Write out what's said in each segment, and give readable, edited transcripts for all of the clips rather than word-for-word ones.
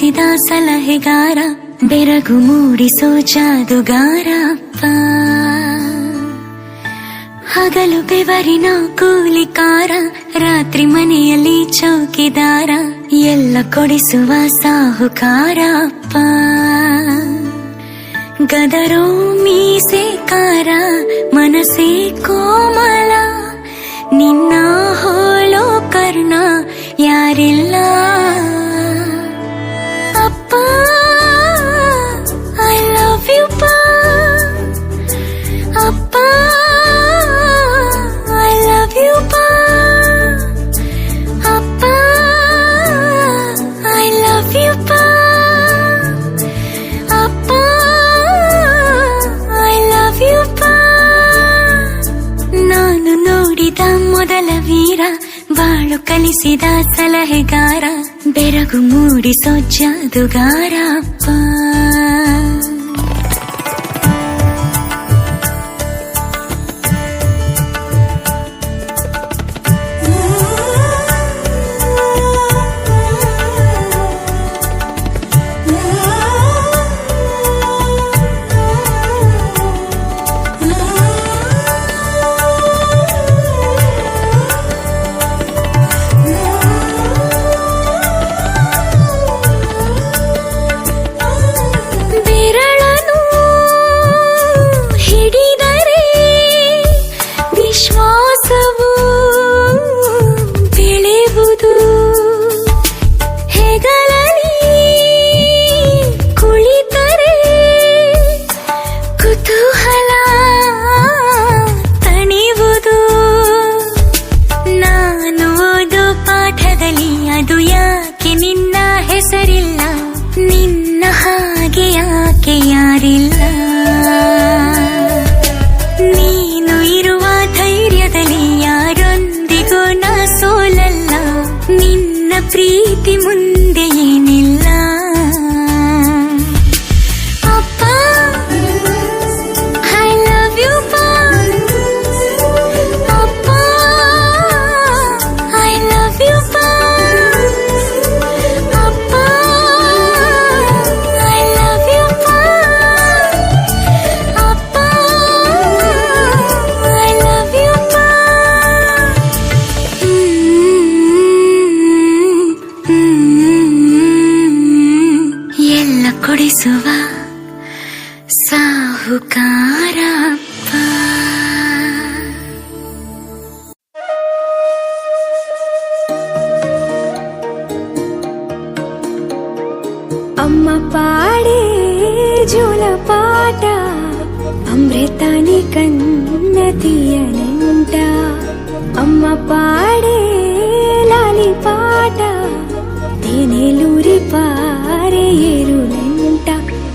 ಕಲಿಸಿದ ಸಲಹೆಗಾರ, ಬೆರಗು ಮೂಡಿಸೋ ಜಾದುಗಾರ ಅಪ್ಪ. ಹಗಲು ಬೆವರಿನ ಕೂಲಿಕಾರ, ರಾತ್ರಿ ಮನೆಯಲ್ಲಿ ಚೌಕಿದಾರ, ಎಲ್ಲ ಕೊಡಿಸುವ ಸಾಹುಕಾರ ಅಪ್ಪ. ಗದರೋ ಮೀಸೆಕಾರ, ಮನಸ್ಸೇ ಕೋಮಲ, ನಿನ್ನ ಹೋಳೋ ಕರ್ಣ ಯಾರಿಲ್ಲ ಅಪ್ಪ. ಐ ಲವ್ ಯು ಪಾ ಅಪ್ಪ, ಐ ಲವ್ ಯು ಪಾ ಅಪ್ಪ, ಐ ಲವ್ ಯು ಪಾ ಅಪ್ಪ, ಐ ಲವ್ ಯು ಪಾ. ನಾನು ನೋಡಿದ ಮೊದಲ ವೀರ, ಬಾಳು ಕಲಿಸಿದ ಸಲಹೆಗಾರ, ಬೆರಗು ಮೂಡಿಸೋ ಜಾದುಗಾರ ಅಪ್ಪ. ಅದು ಯಾಕೆ ನಿನ್ನ ಹೆಸರಿಲ್ಲ, ನಿನ್ನ ಹಾಗೆ ಯಾಕೆ ಯಾರಿಲ್ಲ. ನೀನು ಇರುವ ಧೈರ್ಯದಲ್ಲಿ ಯಾರೊಂದಿಗೂ ನಾ ಸೋಲಲ್ಲ, ನಿನ್ನ ಪ್ರೀತಿ ಮುಂದೆ ಏನಿಲ್ಲ ಅಪ್ಪ. ಐ ಲವ್ ಯು ಪಾ ಅಪ್ಪ, ಐ ಲವ್ ಯು ಪಾ ಅಪ್ಪ, ಐ ಲವ್ ಯು ಪಾ ಅಪ್ಪ, ಐ ಲವ್ ಯು ಪಾ. ಎಲ್ಲ ಕೊಡಿಸುವ ಸಾಹುಕಾರ ಅಪ್ಪ. ಅಮ್ಮ ಪಾಡೆ ಜೋಲಪಾಟ, ಅಮೃತಾನಿ ಕನ್ನತಿಯ ನೆಂಟ. ಅಮ್ಮ పాడే లాలి పాట, తేనెలూరి పారే ఏరులంట.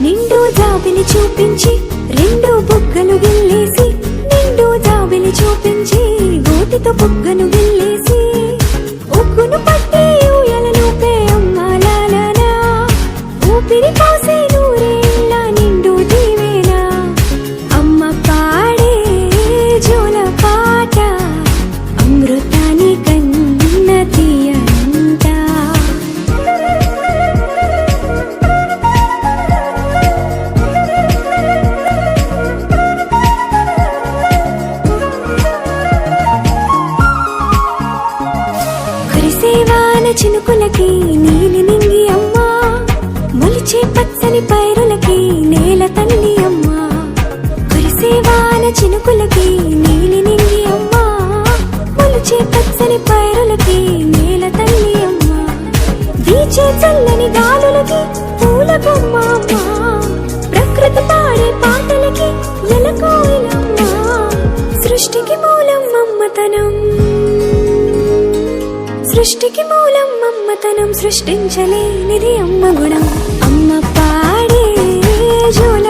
నిండు జాబిలి చూపించి రెండు బుగ్గలు గిల్లేసి, నిండు జాబిలి చూపించి గోటితో బుగ్గను గిల్లేసి, ఉగ్గును పట్టి ఊయలనుపే అమ్మ లాలనా, ఊపిరి పోసే నూరేళ్ళ నిండు దీవేనా. అమ్మ పాడే జోలపాట, అమృతాని కన్నతియ అంట. కురిసేవాన చినుకులకి నీలి నింగి అమ్మ, మొలిచే పచ్చని పైరులకి నేల తల్లి అమ్మ. కురిసేవాన చినుకులకి నీలి నింగి అమ్మ, మొలిచే పచ్చని పైరులకి నేల తల్లి అమ్మ. వీచే చల్లని గాలులకి పూల బొమ్మ అమ్మ, ప్రకృతి పాడే పాటలకి ఎలకోయిలమ్మ. సృష్టికి మూలం మమ్మతనం, సృష్టికి మూలం మమ్మతనం, సృష్టించలేనిది అమ్మ గుణం. అమ్మ పాడే జోల